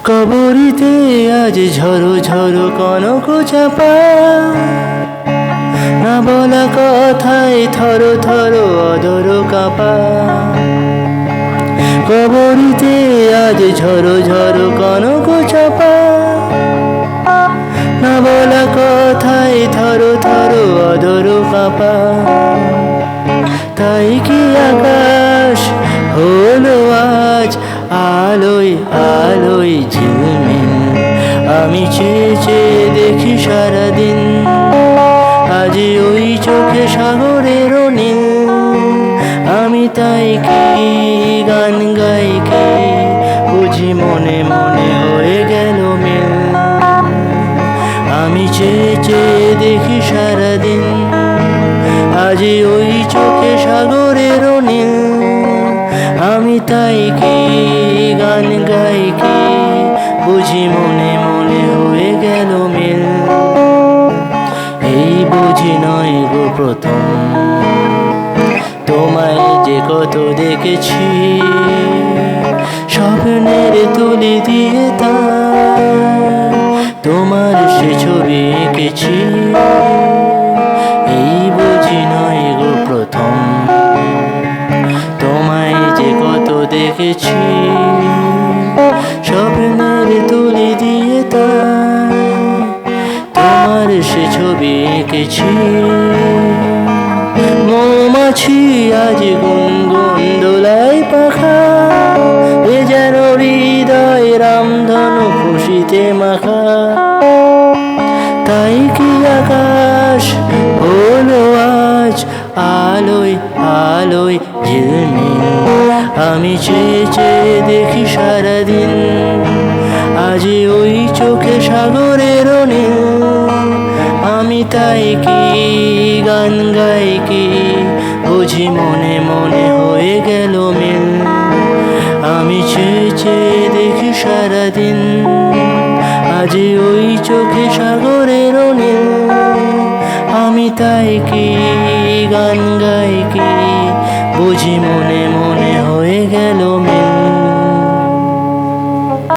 কবরীতে আজ ঝরো ঝরো কনক চাপা, না বলা কথায় থরো থরো অদর কাপা। কবরীতে আজ ঝরো ঝরো কনক চাপা, না বলা কথায় থরো থরো অদর কাপা। তাই কি আকাশ হলো আজ আলোয় আলোয় ঝিলমিল। আমি চেয়ে চেয়ে দেখি সারাদিন, আজ ওই চোখে সাগরের নীল। আমি তাই কি গান গাই কি বুঝি মনে মনে হয়ে গেল মিল। আমি চেয়ে চেয়ে দেখি সারাদিন, আজ ওই চোখে সাগরের নীল। আমি তাই কি গান গাই কি বুঝি মনে মনে হয়ে গেল মিল। এই বুঝি নয় গো প্রথম, তোমায় যে কত দেখেছি স্বপ্নের তুলি দিয়ে তা, তোমার সে ছবি এঁকেছি। এই বুঝি নয় গো প্রথম, তোমায় যে কত দেখেছি স্বপ্নের তুলি দিয়ে তা, তোমার সে ছবি এঁকেছি। মৌমাছি আজ গুনগুন দোলায় পাখা, এ যেন হৃদয় রামধনু খুশিতে মাখা। তাই কি আকাশ হলো আজ আলোয় আলোয় ঝিলমিল। আমি চেয়ে চেয়ে দেখি সারাদিন, আজ ওই চোখে সাগরের নীল। আমি তাই কি গান গাই কি বুঝি মনে মনে হয়ে গেল মিল। আমি চেয়ে চেয়ে দেখি সারাদিন, আজ ওই চোখে সাগরের নীল। আমি তাই কি গান গাই কি বুঝি মনে